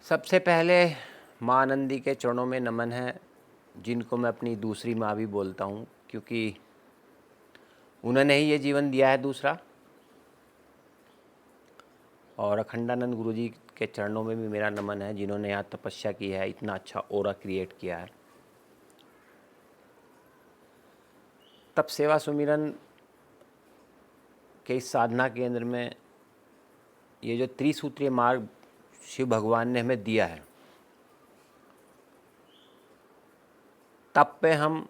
सबसे पहले माँ आनंदी के चरणों में नमन है, जिनको मैं अपनी दूसरी माँ भी बोलता हूँ, क्योंकि उन्होंने ही ये जीवन दिया है दूसरा। और अखंडानंद गुरुजी के चरणों में भी मेरा नमन है, जिन्होंने यहाँ तपस्या की है, इतना अच्छा ओरा क्रिएट किया है। तब सेवा सुमिरन के इस साधना केंद्र में ये जो त्रिसूत्रीय मार्ग शिव भगवान ने हमें दिया है, तब पे हम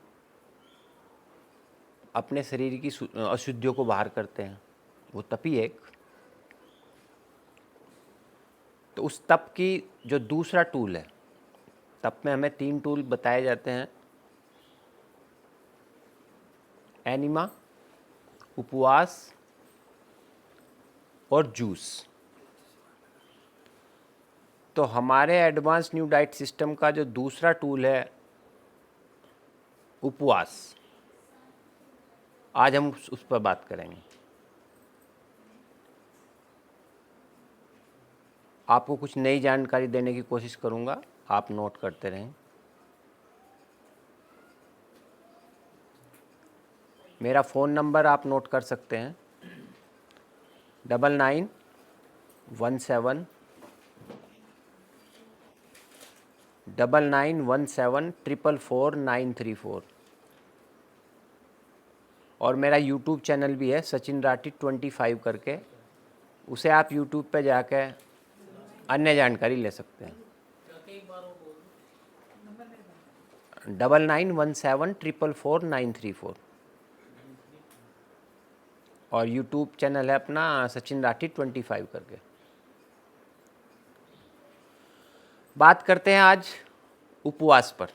अपने शरीर की अशुद्धियों को बाहर करते हैं। वो तप ही एक। तो उस तप की जो दूसरा टूल है, तप में हमें 3 टूल बताए जाते हैं: एनिमा, उपवास और जूस। तो हमारे एडवांस न्यू डाइट सिस्टम का जो दूसरा टूल है, उपवास, आज हम उस पर बात करेंगे। आपको कुछ नई जानकारी देने की कोशिश करूंगा, आप नोट करते रहें। मेरा फ़ोन नंबर आप नोट कर सकते हैं: 9917 और मेरा यूट्यूब चैनल भी है, सचिन राठी 25 करके। उसे आप यूट्यूब पे जाके अन्य जानकारी ले सकते हैं। 9917 और यूट्यूब चैनल है अपना सचिन राठी 25 करके। बात करते हैं आज उपवास पर।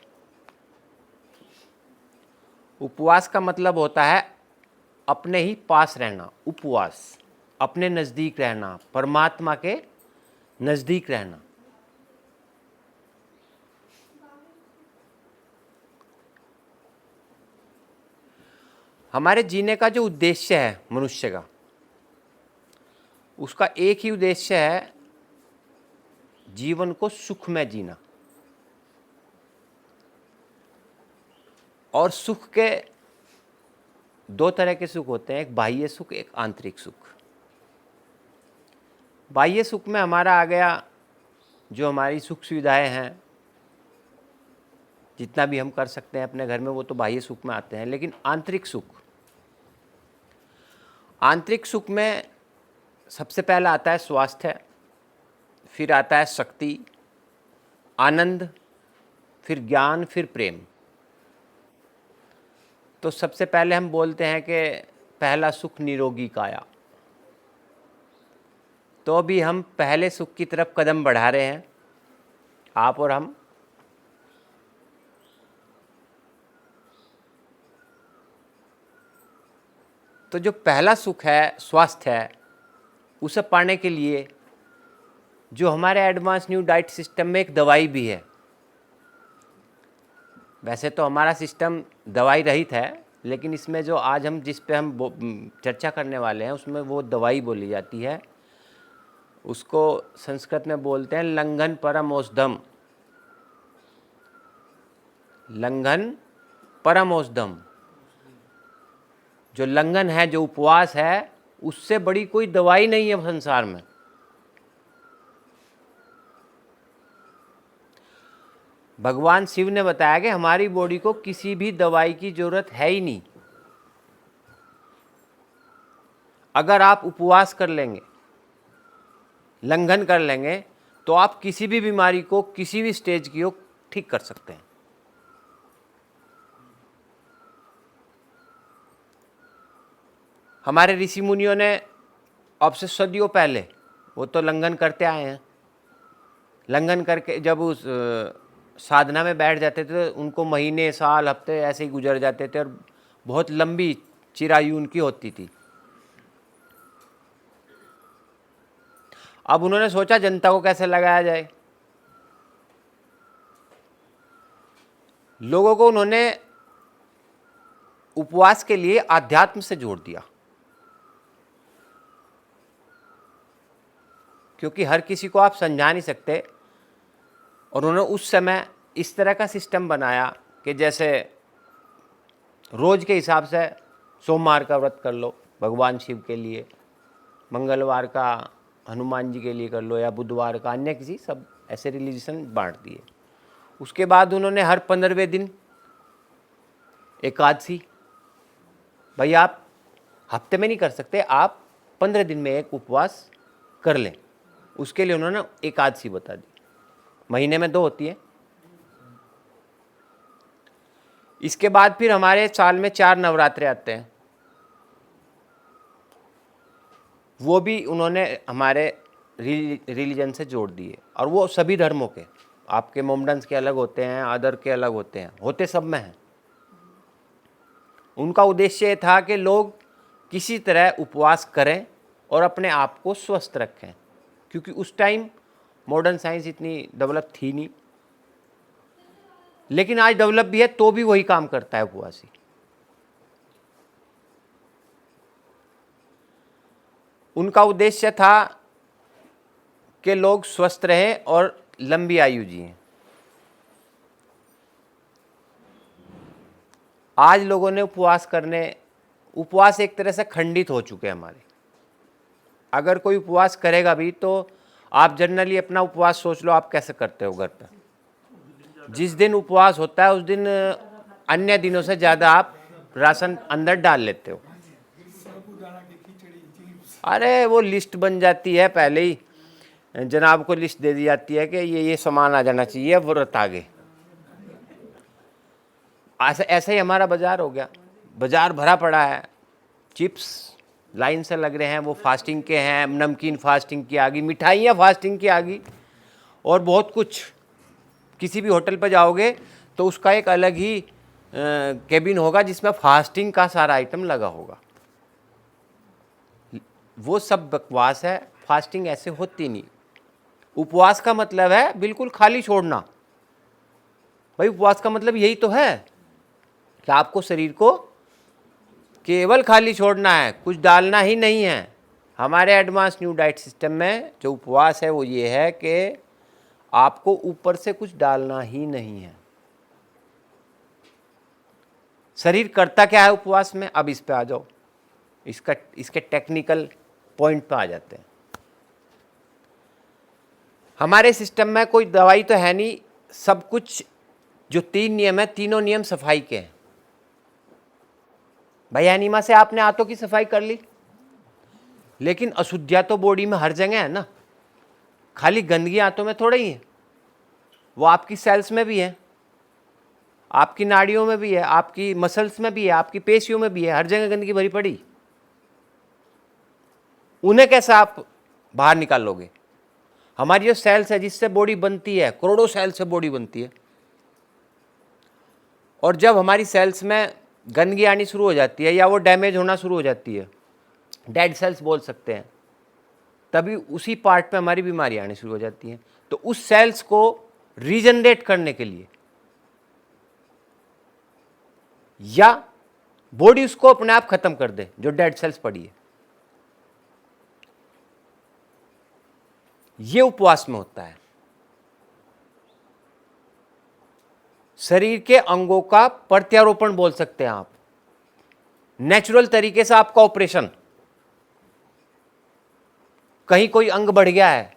उपवास का मतलब होता है अपने ही पास रहना। उपवास, अपने नज़दीक रहना, परमात्मा के नज़दीक रहना। हमारे जीने का जो उद्देश्य है मनुष्य का, उसका एक ही उद्देश्य है, जीवन को सुख में जीना। और सुख के 2 तरह के सुख होते हैं, एक बाह्य सुख, एक आंतरिक सुख। बाह्य सुख में हमारा आ गया जो हमारी सुख सुविधाएं हैं, जितना भी हम कर सकते हैं अपने घर में, वो तो बाह्य सुख में आते हैं। लेकिन आंतरिक सुख में सबसे पहला आता है स्वास्थ्य, फिर आता है शक्ति, आनंद, फिर ज्ञान, फिर प्रेम। तो सबसे पहले हम बोलते हैं कि पहला सुख निरोगी काया। तो अभी हम पहले सुख की तरफ कदम बढ़ा रहे हैं, आप और हम। तो जो पहला सुख है, स्वास्थ्य है, उसे पाने के लिए जो हमारे एडवांस न्यू डाइट सिस्टम में एक दवाई भी है। वैसे तो हमारा सिस्टम दवाई रहित है, लेकिन इसमें जो आज हम जिस पे हम चर्चा करने वाले हैं, उसमें वो दवाई बोली जाती है। उसको संस्कृत में बोलते हैं लंघन परम औषधम। लंघन परम औषधम। जो लंघन है, जो उपवास है, उससे बड़ी कोई दवाई नहीं है संसार में। भगवान शिव ने बताया कि हमारी बॉडी को किसी भी दवाई की जरूरत है ही नहीं। अगर आप उपवास कर लेंगे, लंघन कर लेंगे, तो आप किसी भी बीमारी को, किसी भी स्टेज की हो, ठीक कर सकते हैं। हमारे ऋषि मुनियों ने अब से सदियों पहले वो तो लंघन करते आए हैं। लंघन करके जब उस साधना में बैठ जाते थे, तो उनको महीने, साल, हफ्ते ऐसे ही गुजर जाते थे और बहुत लंबी चिरायु उनकी होती थी। अब उन्होंने सोचा जनता को कैसे लगाया जाए। लोगों को उन्होंने उपवास के लिए आध्यात्म से जोड़ दिया, क्योंकि हर किसी को आप समझा नहीं सकते और उन्होंने उस समय इस तरह का सिस्टम बनाया कि जैसे रोज के हिसाब से सोमवार का व्रत कर लो भगवान शिव के लिए, मंगलवार का हनुमान जी के लिए कर लो, या बुधवार का अन्य किसी, सब ऐसे रिलीजियन बांट दिए। उसके बाद उन्होंने हर 15वें दिन एकादशी, भाई आप हफ्ते में नहीं कर सकते, आप 15 दिन में एक उपवास कर लें, उसके लिए उन्होंने एकादशी बता दी। महीने में 2 होती है। इसके बाद फिर हमारे साल में 4 नवरात्रे आते हैं, वो भी उन्होंने हमारे रिलीजन से जोड़ दिए, और वो सभी धर्मों के, आपके मोमडन्स के अलग होते हैं, अदर के अलग होते हैं, होते सब में हैं। उनका उद्देश्य ये था कि लोग किसी तरह उपवास करें और अपने आप को स्वस्थ रखें, क्योंकि उस टाइम मॉडर्न साइंस इतनी डेवलप थी नहीं, लेकिन आज डेवलप भी है तो भी वही काम करता है उपवासी। उनका उद्देश्य था कि लोग स्वस्थ रहें और लंबी आयु जिएं। आज लोगों ने उपवास एक तरह से खंडित हो चुके हैं हमारे। अगर कोई उपवास करेगा भी तो आप जनरली अपना उपवास सोच लो आप कैसे करते हो घर पे। जिस दिन उपवास होता है उस दिन अन्य दिनों से ज़्यादा आप राशन अंदर डाल लेते हो। अरे वो लिस्ट बन जाती है पहले ही, जनाब को लिस्ट दे दी जाती है कि ये सामान आ जाना चाहिए, व्रत आगे। ऐसा ही हमारा बाजार हो गया, बाजार भरा पड़ा है, चिप्स लाइन से लग रहे हैं, वो फास्टिंग के हैं, नमकीन फास्टिंग की आ गई, मिठाइयाँ फास्टिंग की आ गई, और बहुत कुछ। किसी भी होटल पर जाओगे तो उसका एक अलग ही केबिन होगा जिसमें फास्टिंग का सारा आइटम लगा होगा। वो सब बकवास है, फास्टिंग ऐसे होती नहीं। उपवास का मतलब है बिल्कुल खाली छोड़ना। भाई उपवास का मतलब यही तो है कि आपको शरीर को केवल खाली छोड़ना है, कुछ डालना ही नहीं है। हमारे एडवांस न्यू डाइट सिस्टम में जो उपवास है वो ये है कि आपको ऊपर से कुछ डालना ही नहीं है। शरीर करता क्या है उपवास में, अब इस पे आ जाओ, इसके टेक्निकल पॉइंट पे आ जाते हैं। हमारे सिस्टम में कोई दवाई तो है नहीं, सब कुछ जो 3 नियम है, तीनों नियम सफाई के हैं। भाई एनिमा से आपने आंतों की सफाई कर ली, लेकिन अशुद्धियां तो बॉडी में हर जगह है ना, खाली गंदगी आंतों में थोड़ा ही है, वो आपकी सेल्स में भी है, आपकी नाड़ियों में भी है, आपकी मसल्स में भी है, आपकी पेशियों में भी है, हर जगह गंदगी भरी पड़ी। उन्हें कैसे आप बाहर निकाल लोगे? हमारी जो सेल्स है जिससे बॉडी बनती है, करोड़ों सेल्स से बॉडी बनती है, और जब हमारी सेल्स में गंदगी आनी शुरू हो जाती है या वो डैमेज होना शुरू हो जाती है, डेड सेल्स बोल सकते हैं, तभी उसी पार्ट पे हमारी बीमारी आनी शुरू हो जाती है। तो उस सेल्स को रीजनरेट करने के लिए या बॉडी उसको अपने आप खत्म कर दे जो डेड सेल्स पड़ी है, ये उपवास में होता है। शरीर के अंगों का प्रत्यारोपण बोल सकते हैं आप, नेचुरल तरीके से आपका ऑपरेशन। कहीं कोई अंग बढ़ गया है,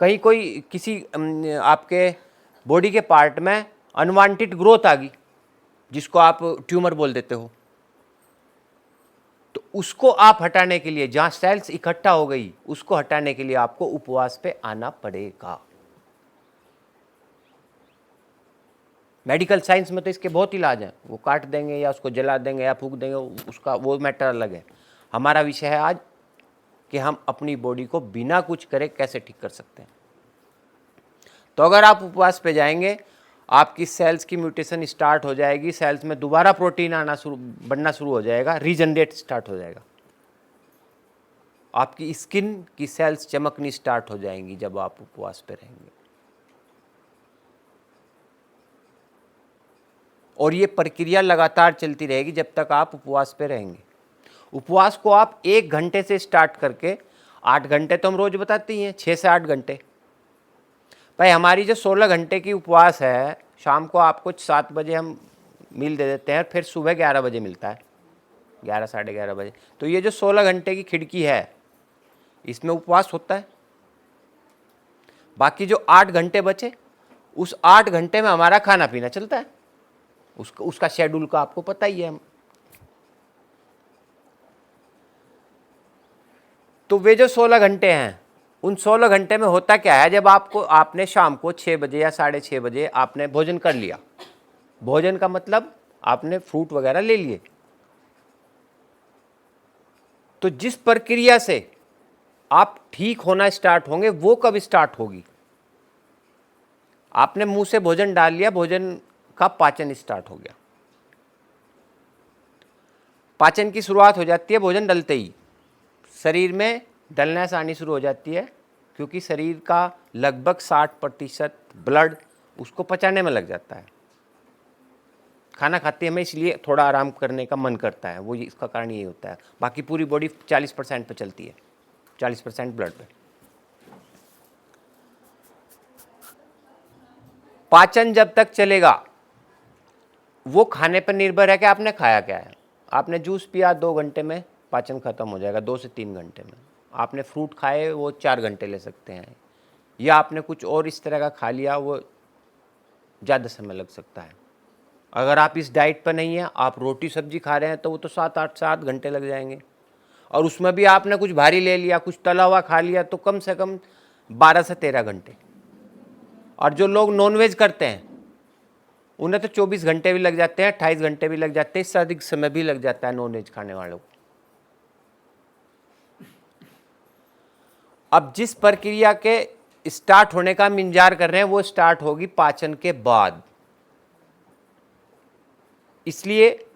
कहीं कोई किसी आपके बॉडी के पार्ट में अनवांटेड ग्रोथ आ गई, जिसको आप ट्यूमर बोल देते हो, तो उसको आप हटाने के लिए, जहां सेल्स इकट्ठा हो गई उसको हटाने के लिए आपको उपवास पे आना पड़ेगा। मेडिकल साइंस में तो इसके बहुत इलाज हैं, वो काट देंगे या उसको जला देंगे या फूंक देंगे, उसका वो मैटर अलग है। हमारा विषय है आज कि हम अपनी बॉडी को बिना कुछ करे कैसे ठीक कर सकते हैं। तो अगर आप उपवास पे जाएंगे, आपकी सेल्स की म्यूटेशन स्टार्ट हो जाएगी, सेल्स में दोबारा प्रोटीन बनना शुरू हो जाएगा, रीजनरेट स्टार्ट हो जाएगा, आपकी स्किन की सेल्स चमकनी स्टार्ट हो जाएंगी जब आप उपवास पे रहेंगे। और ये प्रक्रिया लगातार चलती रहेगी जब तक आप उपवास पे रहेंगे। उपवास को आप 1 घंटे से स्टार्ट करके 8 घंटे तो हम रोज बताते ही हैं, 6 से 8 घंटे, भाई हमारी जो 16 घंटे की उपवास है, शाम को आपको 7 बजे हम मील दे देते हैं, फिर सुबह 11 बजे मिलता है, 11 साढ़े 11 बजे। तो ये जो 16 घंटे की खिड़की है, इसमें उपवास होता है। बाकी जो 8 घंटे बचे, उस 8 घंटे में हमारा खाना पीना चलता है। उसका शेड्यूल का आपको पता ही है। तो वे जो 16 घंटे हैं, उन 16 घंटे में होता क्या है, जब आपने शाम को 6 बजे या साढ़े 6 बजे आपने भोजन कर लिया, भोजन का मतलब आपने फ्रूट वगैरह ले लिए, तो जिस प्रक्रिया से आप ठीक होना स्टार्ट होंगे वो कब स्टार्ट होगी? आपने मुंह से भोजन डाल लिया, भोजन का पाचन स्टार्ट हो गया। पाचन की शुरुआत हो जाती है भोजन डलते ही, शरीर में डलनेस आनी शुरू हो जाती है, क्योंकि शरीर का लगभग 60% ब्लड उसको पचाने में लग जाता है। खाना खाते हमें इसलिए थोड़ा आराम करने का मन करता है, वो इसका कारण यही होता है। बाकी पूरी बॉडी 40% पे चलती है, 40% ब्लड पे। पाचन जब तक चलेगा वो खाने पर निर्भर है कि आपने खाया क्या है। आपने जूस पिया 2 घंटे में पाचन खत्म हो जाएगा, 2 से 3 घंटे में। आपने फ्रूट खाए वो 4 घंटे ले सकते हैं, या आपने कुछ और इस तरह का खा लिया वो ज़्यादा समय लग सकता है। अगर आप इस डाइट पर नहीं हैं, आप रोटी सब्जी खा रहे हैं, तो वो तो 7 घंटे लग जाएंगे। और उसमें भी आपने कुछ भारी ले लिया, कुछ तला हुआ खा लिया, तो कम से कम 12 से 13 घंटे। और जो लोग नॉनवेज करते हैं उन्हें तो 24 घंटे भी लग जाते हैं, 28 घंटे भी लग जाते हैं, इससे अधिक समय भी लग जाता है नॉनवेज खाने वालों को। अब जिस प्रक्रिया के स्टार्ट होने का हम इंतजार कर रहे हैं वो स्टार्ट होगी पाचन के बाद। इसलिए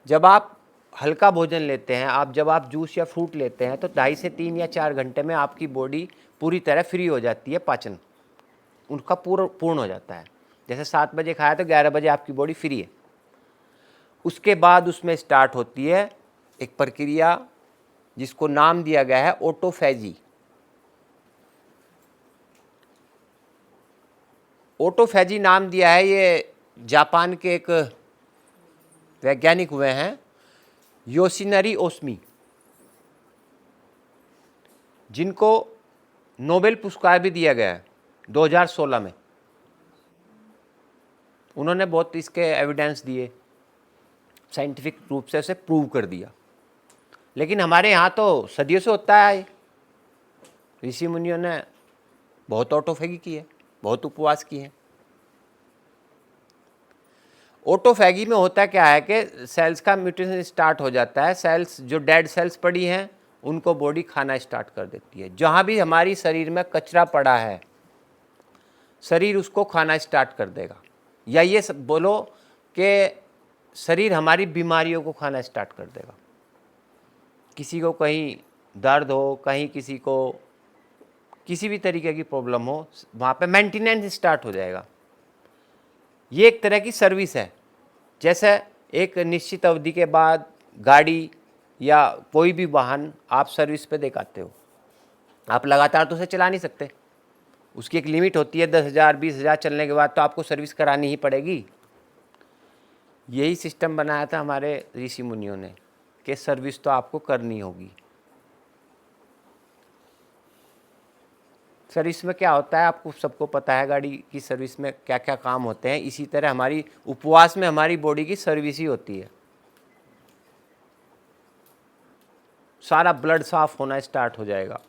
जब आप हल्का भोजन लेते हैं, जब आप जूस या फ्रूट लेते हैं, तो 2.5 से 3 या 4 घंटे में आपकी बॉडी पूरी तरह फ्री हो जाती है, पाचन उनका पूर्ण हो जाता है। जैसे 7 बजे खाया तो 11 बजे आपकी बॉडी फ्री है। उसके बाद उसमें स्टार्ट होती है एक प्रक्रिया जिसको नाम दिया गया है ऑटोफैजी। ऑटोफैजी नाम दिया है, ये जापान के एक वैज्ञानिक हुए हैं, योशिनरी ओसमी, जिनको नोबेल पुरस्कार भी दिया गया है 2016 में। उन्होंने बहुत इसके एविडेंस दिए, साइंटिफिक रूप से उसे प्रूव कर दिया। लेकिन हमारे यहाँ तो सदियों से होता है, ऋषि मुनियों ने बहुत ऑटोफैगी की है, बहुत उपवास किए हैं। ऑटोफैगी में होता क्या है कि सेल्स का म्यूटेशन स्टार्ट हो जाता है, सेल्स जो डेड सेल्स पड़ी हैं उनको बॉडी खाना स्टार्ट कर देती है। जहाँ भी हमारी शरीर में कचरा पड़ा है, शरीर उसको खाना स्टार्ट कर देगा। या ये बोलो कि शरीर हमारी बीमारियों को खाना स्टार्ट कर देगा। किसी को कहीं दर्द हो, कहीं किसी को किसी भी तरीके की प्रॉब्लम हो, वहाँ पे मेंटेनेंस स्टार्ट हो जाएगा। ये एक तरह की सर्विस है। जैसे एक निश्चित अवधि के बाद गाड़ी या कोई भी वाहन आप सर्विस पे दिखाते हो, आप लगातार तो उसे चला नहीं सकते, उसकी एक लिमिट होती है। 10,000 20,000 चलने के बाद तो आपको सर्विस करानी ही पड़ेगी। यही सिस्टम बनाया था हमारे ऋषि मुनियों ने कि सर्विस तो आपको करनी होगी। सर्विस में क्या होता है आपको सबको पता है, गाड़ी की सर्विस में क्या क्या काम होते हैं। इसी तरह हमारी उपवास में हमारी बॉडी की सर्विस ही होती है। सारा ब्लड साफ होना स्टार्ट हो जाएगा।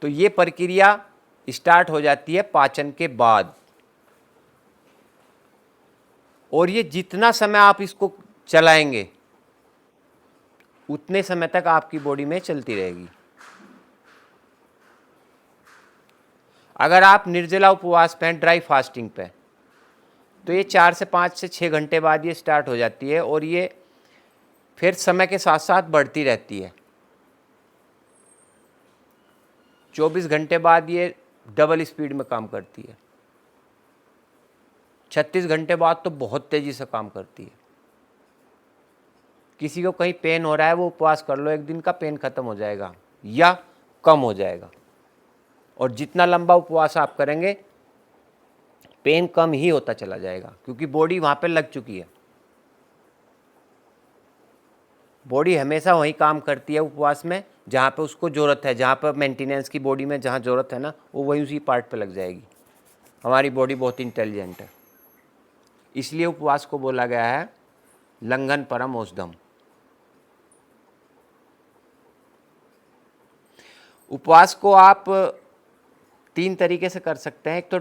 तो ये प्रक्रिया स्टार्ट हो जाती है पाचन के बाद, और ये जितना समय आप इसको चलाएंगे उतने समय तक आपकी बॉडी में चलती रहेगी। अगर आप निर्जला उपवास पे हैं, ड्राई फास्टिंग पे, तो ये 4 से 5 से 6 घंटे बाद ये स्टार्ट हो जाती है, और ये फिर समय के साथ साथ बढ़ती रहती है। 24 घंटे बाद ये डबल स्पीड में काम करती है। 36 घंटे बाद तो बहुत तेज़ी से काम करती है। किसी को कहीं पेन हो रहा है, वो उपवास कर लो, एक दिन का पेन खत्म हो जाएगा या कम हो जाएगा। और जितना लंबा उपवास आप करेंगे पेन कम ही होता चला जाएगा, क्योंकि बॉडी वहाँ पे लग चुकी है। बॉडी हमेशा वही काम करती है उपवास में जहाँ पे उसको ज़रूरत है, जहाँ पर मेंटेनेंस की बॉडी में जहाँ ज़रूरत है ना, वो वही उसी पार्ट पे लग जाएगी। हमारी बॉडी बहुत इंटेलिजेंट है, इसलिए उपवास को बोला गया है लंघन परम औषधम। उपवास को आप 3 तरीके से कर सकते हैं। एक तो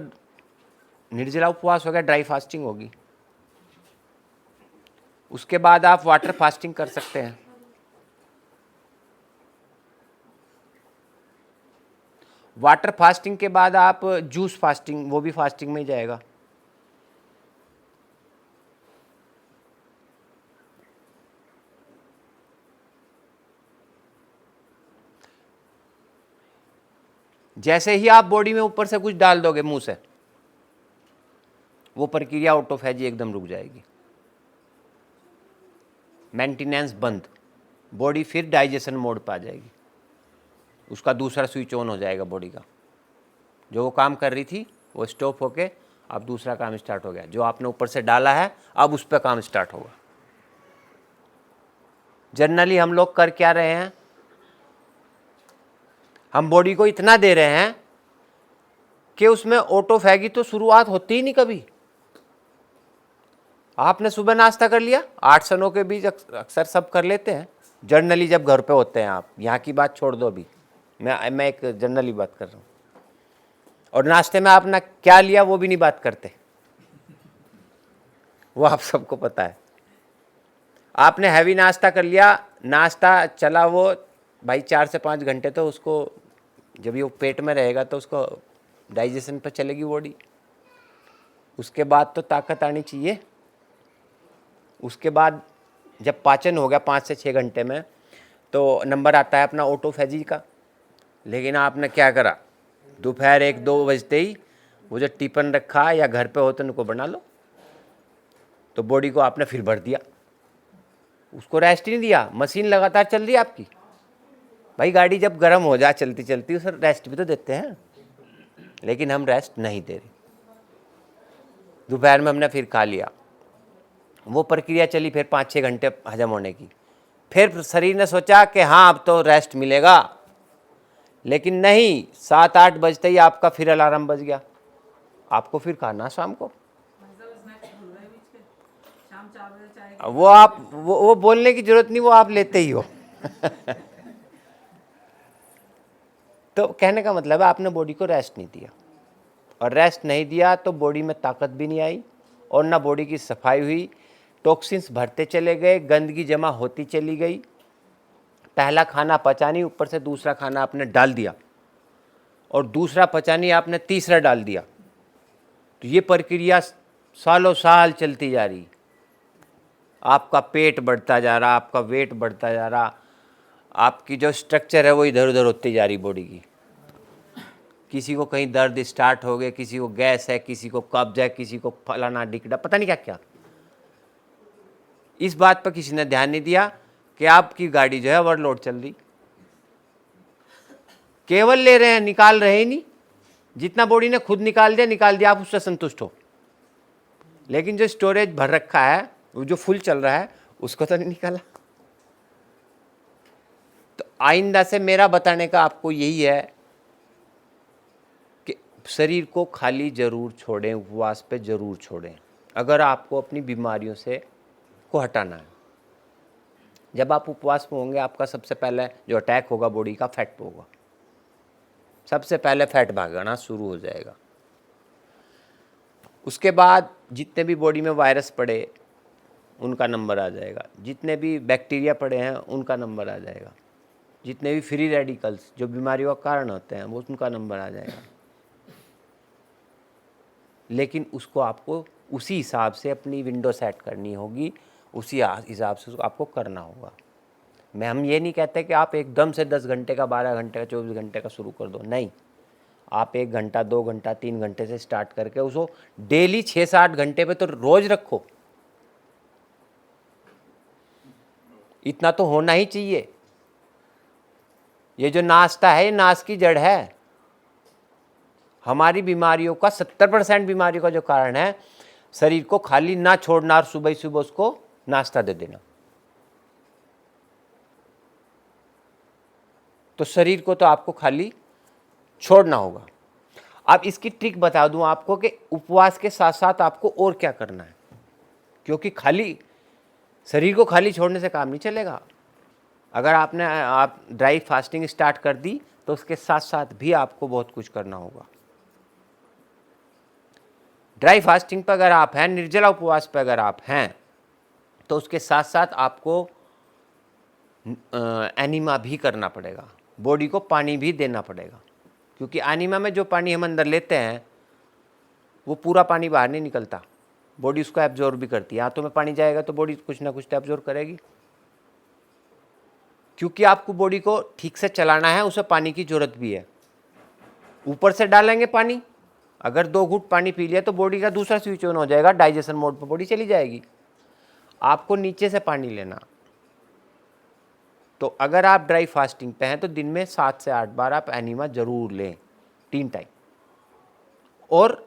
निर्जला उपवास हो गया, ड्राई फास्टिंग होगी। उसके बाद आप वाटर फास्टिंग कर सकते हैं। वाटर फास्टिंग के बाद आप जूस फास्टिंग, वो भी फास्टिंग में ही जाएगा। जैसे ही आप बॉडी में ऊपर से कुछ डाल दोगे मुंह से, वो प्रक्रिया ऑटोफैजी एकदम रुक जाएगी, मेंटेनेंस बंद, बॉडी फिर डाइजेशन मोड पे आ जाएगी। उसका दूसरा स्विच ऑन हो जाएगा बॉडी का, जो वो काम कर रही थी वो स्टॉप होके अब दूसरा काम स्टार्ट हो गया। जो आपने ऊपर से डाला है अब उस पर काम स्टार्ट होगा। जनरली हम लोग कर क्या रहे हैं, हम बॉडी को इतना दे रहे हैं कि उसमें ऑटोफैगी तो शुरुआत होती ही नहीं कभी। आपने सुबह नाश्ता कर लिया, 8 से 9 के बीच अक्सर सब कर लेते हैं जनरली, जब घर पे होते हैं आप। यहाँ की बात छोड़ दो, अभी मैं एक जनरली बात कर रहा हूँ। और नाश्ते में आपने क्या लिया वो भी नहीं बात करते, वो आप सबको पता है। आपने हैवी नाश्ता कर लिया, नाश्ता चला वो भाई 4 से 5 घंटे, तो उसको जब ये वो पेट में रहेगा तो उसको डाइजेशन पर चलेगी बॉडी। उसके बाद तो ताकत आनी चाहिए। उसके बाद जब पाचन हो गया 5 से 6 घंटे में, तो नंबर आता है अपना ऑटोफैजी का। लेकिन आपने क्या करा, दोपहर 1-2 बजते ही वो जो टिफिन रखा या घर पे हो तो उनको बना लो, तो बॉडी को आपने फिर भर दिया, उसको रेस्ट ही नहीं दिया। मशीन लगातार चल रही है आपकी, भाई गाड़ी जब गर्म हो जाए चलती चलती उसे रेस्ट भी तो देते हैं, लेकिन हम रेस्ट नहीं दे रहे। दोपहर में हमने फिर खा लिया, वो प्रक्रिया चली फिर 5-6 घंटे हजम होने की। फिर शरीर ने सोचा कि हाँ अब तो रेस्ट मिलेगा, लेकिन नहीं, 7-8 बजते ही आपका फिर अलार्म बज गया, आपको फिर खाना शाम को। वो आप वो बोलने की जरूरत नहीं, वो आप लेते ही हो। तो कहने का मतलब है आपने बॉडी को रेस्ट नहीं दिया, और रेस्ट नहीं दिया तो बॉडी में ताकत भी नहीं आई और ना बॉडी की सफाई हुई। टॉक्सिन्स भरते चले गए, गंदगी जमा होती चली गई। पहला खाना पचा नहीं, ऊपर से दूसरा खाना आपने डाल दिया, और दूसरा पचा नहीं आपने तीसरा डाल दिया। तो ये प्रक्रिया सालों साल चलती जा रही। आपका पेट बढ़ता जा रहा, आपका वेट बढ़ता जा रहा, आपकी जो स्ट्रक्चर है वो इधर उधर होती जा रही बॉडी की। किसी को कहीं दर्द स्टार्ट हो गए, किसी को गैस है, किसी को कब्ज है, किसी को फलाना डिकड़ा, पता नहीं क्या क्या। इस बात पर किसी ने ध्यान नहीं दिया कि आपकी गाड़ी जो है ओवरलोड चल रही। केवल ले रहे हैं, निकाल रहे ही नहीं। जितना बॉडी ने खुद निकाल दिया, आप उससे संतुष्ट हो, लेकिन जो स्टोरेज भर रखा है, वो जो फुल चल रहा है, उसको तो नहीं निकाला। तो आइंदा से मेरा बताने का आपको यही है कि शरीर को खाली जरूर छोड़ें, उपवास पे जरूर छोड़ें, अगर आपको अपनी बीमारियों से को हटाना है। जब आप उपवास में होंगे, आपका सबसे पहले जो अटैक होगा बॉडी का, फैट पे होगा। सबसे पहले फैट भागना शुरू हो जाएगा। उसके बाद जितने भी बॉडी में वायरस पड़े उनका नंबर आ जाएगा, जितने भी बैक्टीरिया पड़े हैं उनका नंबर आ जाएगा, जितने भी फ्री रेडिकल्स जो बीमारियों का कारण होते हैं वो उनका नंबर आ जाएगा। लेकिन उसको आपको उसी हिसाब से अपनी विंडो सेट करनी होगी, उसी हिसाब से आपको करना होगा। हम ये नहीं कहते कि आप एकदम से 10 घंटे का, 12 घंटे का, 24 घंटे का शुरू कर दो, नहीं। आप 1 घंटा, 2 घंटा, 3 घंटे से स्टार्ट करके उसको डेली 6 से 8 घंटे पे तो रोज रखो। इतना तो होना ही चाहिए। ये जो नाश्ता है, ये नाश की जड़ है। हमारी बीमारियों का 70% बीमारियों का जो कारण है शरीर को खाली ना छोड़ना और सुबह सुबह उसको नाश्ता दे देना। तो शरीर को तो आपको खाली छोड़ना होगा। अब इसकी ट्रिक बता दूं आपको कि उपवास के साथ साथ आपको और क्या करना है, क्योंकि खाली शरीर को खाली छोड़ने से काम नहीं चलेगा। अगर आप ड्राई फास्टिंग स्टार्ट कर दी तो उसके साथ साथ भी आपको बहुत कुछ करना होगा। ड्राई फास्टिंग पर अगर आप हैं, निर्जला उपवास पर अगर आप हैं, तो उसके साथ साथ आपको एनीमा भी करना पड़ेगा, बॉडी को पानी भी देना पड़ेगा, क्योंकि एनीमा में जो पानी हम अंदर लेते हैं वो पूरा पानी बाहर नहीं निकलता, बॉडी उसको एब्जॉर्ब भी करती है। आंतों में पानी जाएगा तो बॉडी कुछ ना कुछ तो एब्जॉर्ब करेगी, क्योंकि आपको बॉडी को ठीक से चलाना है, उसे पानी की जरूरत भी है। ऊपर से डालेंगे पानी, अगर 2 घूंट पानी पी लिया तो बॉडी का दूसरा स्विच ऑन हो जाएगा, डाइजेशन मोड पर बॉडी चली जाएगी। आपको नीचे से पानी लेना। तो अगर आप ड्राई फास्टिंग पे हैं तो दिन में 7 से 8 बार आप एनीमा जरूर लें, 3 टाइम, और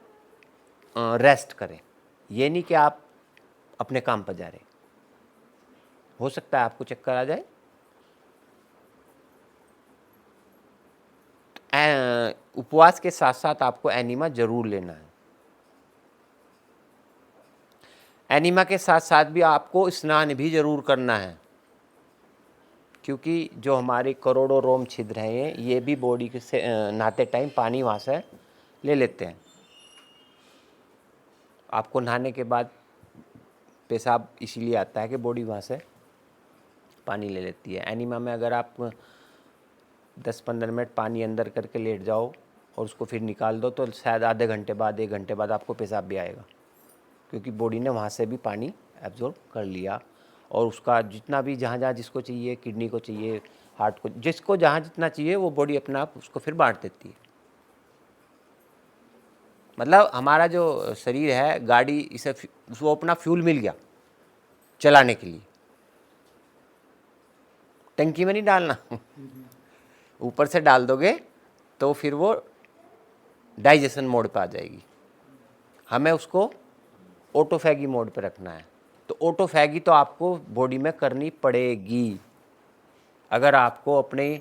रेस्ट करें। ये नहीं कि आप अपने काम पर जा रहे, हो सकता है आपको चक्कर आ जाए। उपवास के साथ साथ आपको एनीमा जरूर लेना है। एनीमा के साथ साथ भी आपको स्नान भी जरूर करना है, क्योंकि जो हमारे करोड़ों रोम छिद्र हैं ये भी बॉडी से नहाते टाइम पानी वहाँ से ले लेते हैं। आपको नहाने के बाद पेशाब इसीलिए आता है कि बॉडी वहाँ से पानी ले लेती है। एनीमा में अगर आप 10-15 मिनट पानी अंदर करके लेट जाओ और उसको फिर निकाल दो तो शायद आधे घंटे बाद 1 घंटे बाद आपको पेशाब भी आएगा, क्योंकि बॉडी ने वहाँ से भी पानी एब्जॉर्ब कर लिया, और उसका जितना भी जहाँ जहाँ जिसको चाहिए, किडनी को चाहिए, हार्ट को, जिसको जहाँ जितना चाहिए वो बॉडी अपना आप उसको फिर बांट देती है। मतलब हमारा जो शरीर है गाड़ी, इसे उसको अपना फ्यूल मिल गया चलाने के लिए, टंकी में नहीं डालना ऊपर से डाल दोगे तो फिर वो डाइजेशन मोड पे आ जाएगी। हमें उसको ऑटोफैगी मोड पे रखना है। तो ऑटोफैगी तो आपको बॉडी में करनी पड़ेगी अगर आपको अपने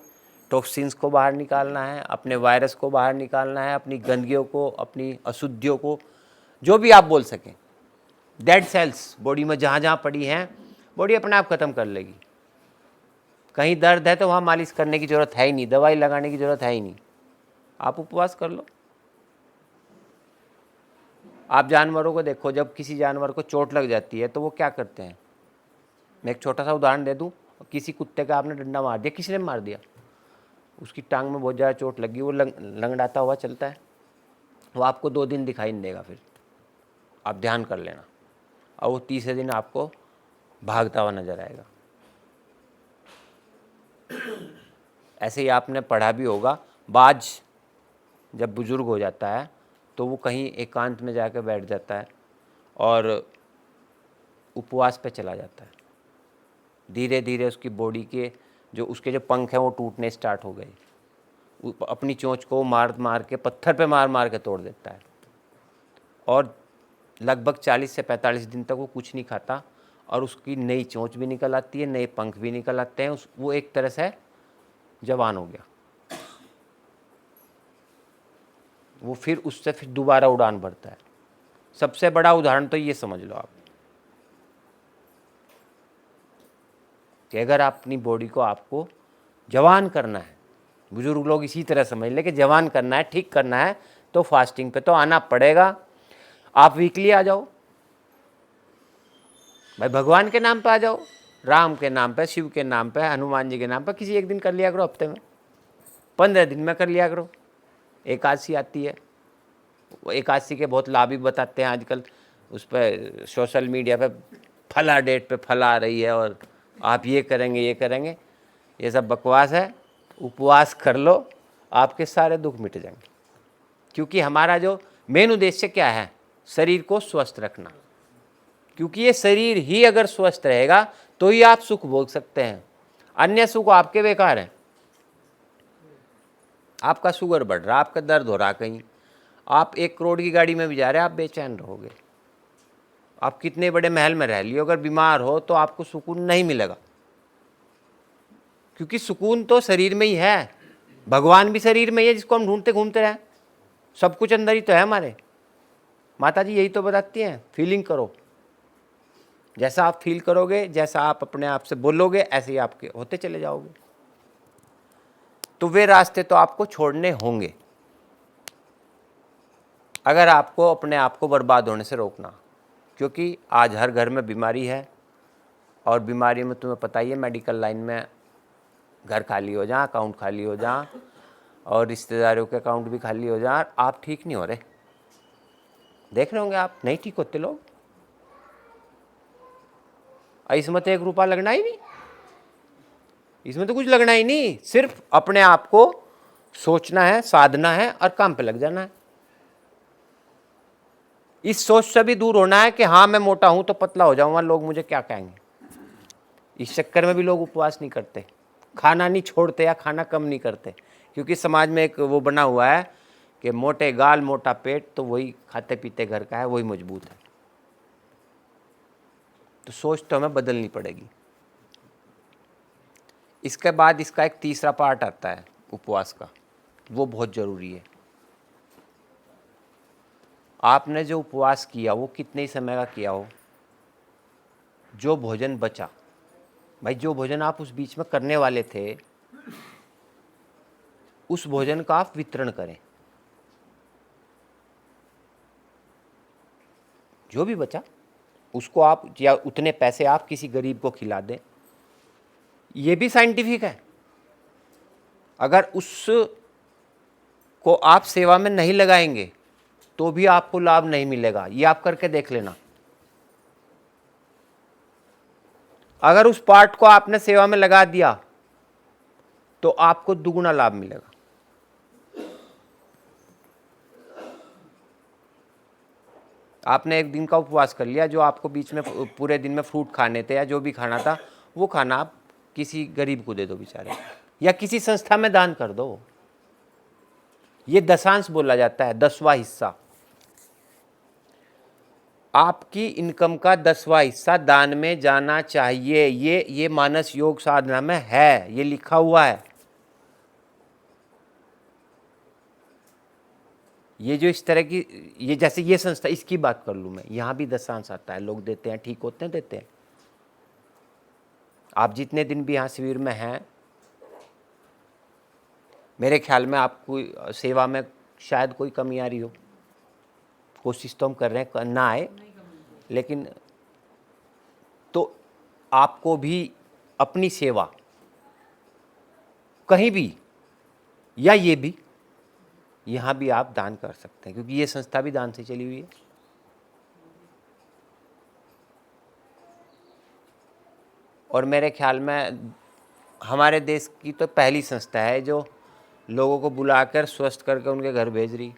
टॉक्सिन्स को बाहर निकालना है, अपने वायरस को बाहर निकालना है, अपनी गंदगियों को, अपनी अशुद्धियों को, जो भी आप बोल सकें, डेड सेल्स बॉडी में जहाँ जहाँ पड़ी हैं बॉडी अपने आप ख़त्म कर लेगी। कहीं दर्द है तो वहाँ मालिश करने की ज़रूरत है ही नहीं, दवाई लगाने की ज़रूरत है ही नहीं, आप उपवास कर लो। आप जानवरों को देखो, जब किसी जानवर को चोट लग जाती है तो वो क्या करते हैं। मैं एक छोटा सा उदाहरण दे दूँ, किसी कुत्ते का आपने डंडा मार दिया, किसी ने मार दिया, उसकी टांग में बहुत ज़्यादा चोट लगी, वो लंगड़ाता हुआ चलता है, वो आपको 2 दिन दिखाई नहीं देगा, फिर आप ध्यान कर लेना, और वो तीसरे दिन आपको भागता हुआ नजर आएगा। ऐसे ही आपने पढ़ा भी होगा, बाज जब बुजुर्ग हो जाता है तो वो कहीं एकांत में जाकर बैठ जाता है और उपवास पे चला जाता है। धीरे धीरे उसकी बॉडी के उसके जो पंख हैं वो टूटने स्टार्ट हो गए, अपनी चोंच को मार मार के, पत्थर पे मार मार के तोड़ देता है, और लगभग 40 से 45 दिन तक वो कुछ नहीं खाता, और उसकी नई चोंच भी निकल आती है, नए पंख भी निकल आते हैं, वो एक तरह से जवान हो गया। वो फिर उससे फिर दोबारा उड़ान भरता है। सबसे बड़ा उदाहरण तो ये समझ लो आप कि अगर अपनी बॉडी को आपको जवान करना है, बुजुर्ग लोग इसी तरह समझ ले कि जवान करना है, ठीक करना है, तो फास्टिंग पे तो आना पड़ेगा। आप वीकली आ जाओ भाई, भगवान के नाम पे आ जाओ, राम के नाम पे, शिव के नाम पे, हनुमान जी के नाम पे, किसी एक दिन कर लिया करो, हफ्ते में 15 दिन में कर लिया करो। एकादशी आती है, वो एकादशी के बहुत लाभ भी बताते हैं आजकल, उस पर सोशल मीडिया पे फला डेट पे फला आ रही है, और आप ये करेंगे ये करेंगे, ये सब बकवास है। उपवास कर लो, आपके सारे दुख मिट जाएंगे, क्योंकि हमारा जो मेन उद्देश्य क्या है, शरीर को स्वस्थ रखना, क्योंकि ये शरीर ही अगर स्वस्थ रहेगा तो ही आप सुख भोग सकते हैं, अन्य सुख आपके बेकार हैं। आपका शुगर बढ़ रहा, आपका दर्द हो रहा कहीं, आप 1 करोड़ की गाड़ी में भी जा रहे हैं, आप बेचैन रहोगे। आप कितने बड़े महल में रह लियो, अगर बीमार हो तो आपको सुकून नहीं मिलेगा, क्योंकि सुकून तो शरीर में ही है। भगवान भी शरीर में ही है जिसको हम ढूंढते घूमते रहें। सब कुछ अंदर ही तो है हमारे। माता जी यही तो बताती हैं, फीलिंग करो। जैसा आप फील करोगे, जैसा आप अपने आप से बोलोगे, ऐसे ही आपके होते चले जाओगे। तो वे रास्ते तो आपको छोड़ने होंगे अगर आपको अपने आप को बर्बाद होने से रोकना। क्योंकि आज हर घर में बीमारी है, और बीमारी में तुम्हें पता ही है, मेडिकल लाइन में घर खाली हो जा, अकाउंट खाली हो जा, और रिश्तेदारों के अकाउंट भी खाली हो जा। आप ठीक नहीं हो रहे, देख रहे होंगे आप, नहीं ठीक होते लोग। इसमें तो 1 रुपया लगना ही नहीं, इसमें तो कुछ लगना ही नहीं। सिर्फ अपने आप को सोचना है, साधना है, और काम पे लग जाना है। इस सोच से भी दूर होना है कि हाँ मैं मोटा हूं तो पतला हो जाऊंगा, लोग मुझे क्या कहेंगे। इस चक्कर में भी लोग उपवास नहीं करते, खाना नहीं छोड़ते या खाना कम नहीं करते, क्योंकि समाज में एक वो बना हुआ है कि मोटे गाल मोटा पेट, तो वही खाते पीते घर का है, वही मजबूत है। तो सोच तो हमें बदलनी पड़ेगी। इसके बाद इसका एक तीसरा पार्ट आता है उपवास का, वो बहुत ज़रूरी है। आपने जो उपवास किया वो कितने ही समय का किया हो, जो भोजन बचा, भाई जो भोजन आप उस बीच में करने वाले थे, उस भोजन का आप वितरण करें। जो भी बचा उसको आप, या उतने पैसे आप किसी गरीब को खिला दें। ये भी साइंटिफिक है। अगर उस को आप सेवा में नहीं लगाएंगे तो भी आपको लाभ नहीं मिलेगा, ये आप करके देख लेना। अगर उस पार्ट को आपने सेवा में लगा दिया तो आपको दुगुना लाभ मिलेगा। आपने एक दिन का उपवास कर लिया, जो आपको बीच में पूरे दिन में फ्रूट खाने थे या जो भी खाना था, वो खाना आप किसी गरीब को दे दो बेचारे, या किसी संस्था में दान कर दो। ये दशांश बोला जाता है, 10वां हिस्सा। आपकी इनकम का 10वां हिस्सा दान में जाना चाहिए। ये मानस योग साधना में है, ये लिखा हुआ है। ये जो इस तरह की, ये जैसे ये संस्था, इसकी बात कर लूँ मैं, यहाँ भी दशांश आता है, लोग देते हैं, ठीक होते हैं, देते हैं। आप जितने दिन भी यहाँ शिविर में हैं, मेरे ख्याल में आपको सेवा में शायद कोई कमी आ रही हो। कोशिश तो हम कर रहे हैं ना आए, लेकिन तो आपको भी अपनी सेवा कहीं भी, या ये भी, यहाँ भी आप दान कर सकते हैं, क्योंकि ये संस्था भी दान से चली हुई है। और मेरे ख्याल में हमारे देश की तो पहली संस्था है जो लोगों को बुलाकर स्वस्थ करके उनके घर भेज रही।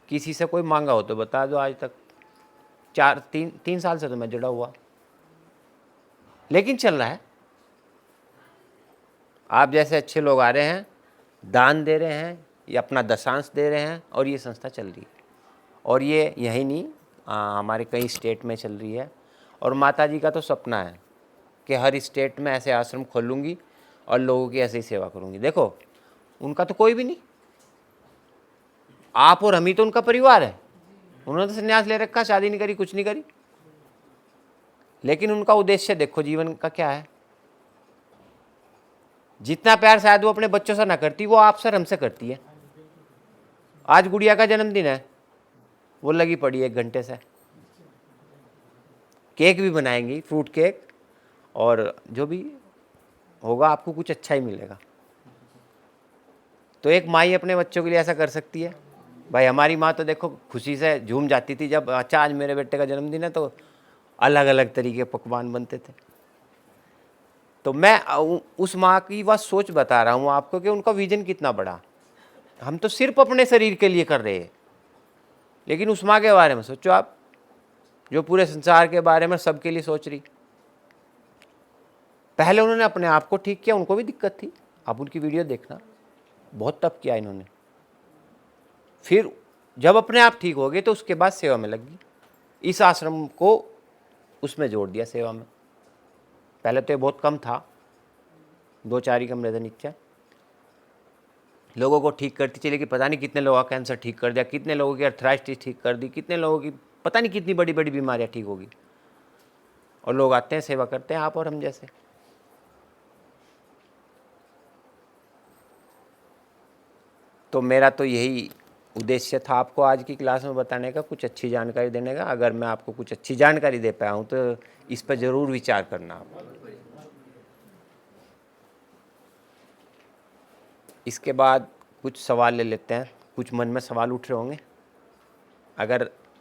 किसी से कोई मांगा हो तो बता दो। आज तक 3 साल से तो मैं जुड़ा हुआ, लेकिन चल रहा है। आप जैसे अच्छे लोग आ रहे हैं, दान दे रहे हैं, या अपना दशांश दे रहे हैं, और ये संस्था चल रही है। और ये यही नहीं, हमारे कई स्टेट में चल रही है। और माता जी का तो सपना है कि हर स्टेट में ऐसे आश्रम खोलूँगी और लोगों की ऐसे ही सेवा करूँगी। देखो, उनका तो कोई भी नहीं, आप और हम ही तो उनका परिवार है। उन्होंने तो संन्यास ले रखा, शादी नहीं करी, कुछ नहीं करी, लेकिन उनका उद्देश्य देखो जीवन का क्या है। जितना प्यार शायद वो अपने बच्चों से ना करती, वो आपसे, हमसे करती है। आज गुड़िया का जन्मदिन है, वो लगी पड़ी 1 घंटे से, केक भी बनाएंगी, फ्रूट केक, और जो भी होगा आपको कुछ अच्छा ही मिलेगा। तो एक माँ अपने बच्चों के लिए ऐसा कर सकती है। भाई हमारी माँ तो देखो खुशी से झूम जाती थी जब, अच्छा आज मेरे बेटे का जन्मदिन है, तो अलग अलग तरीके के पकवान बनते थे। तो मैं उस माँ की वह सोच बता रहा हूँ आपको कि उनका विजन कितना बड़ा। हम तो सिर्फ अपने शरीर के लिए कर रहे हैं, लेकिन उस माँ के बारे में सोचो आप, जो पूरे संसार के बारे में सबके लिए सोच रही। पहले उन्होंने अपने आप को ठीक किया, उनको भी दिक्कत थी। आप उनकी वीडियो देखना, बहुत तप किया इन्होंने। फिर जब अपने आप ठीक हो गए तो उसके बाद सेवा में लग गई। इस आश्रम को उसमें जोड़ दिया सेवा में। पहले तो ये बहुत कम था, 2-4 ही कमरे थे नीचे। लोगों को ठीक करती चली कि पता नहीं कितने लोगों का कैंसर ठीक कर दिया, कितने लोगों की अर्थराइटिस ठीक कर दी, कितने लोगों की पता नहीं कितनी बड़ी बड़ी बीमारियां ठीक होगी। और लोग आते हैं, सेवा करते हैं, आप और हम जैसे। तो मेरा तो यही उद्देश्य था आपको आज की क्लास में बताने का, कुछ अच्छी जानकारी देने का। अगर मैं आपको कुछ अच्छी जानकारी दे पाया हूँ तो इस पर ज़रूर विचार करना आप। इसके बाद कुछ सवाल ले लेते हैं। कुछ मन में सवाल उठ रहे होंगे, अगर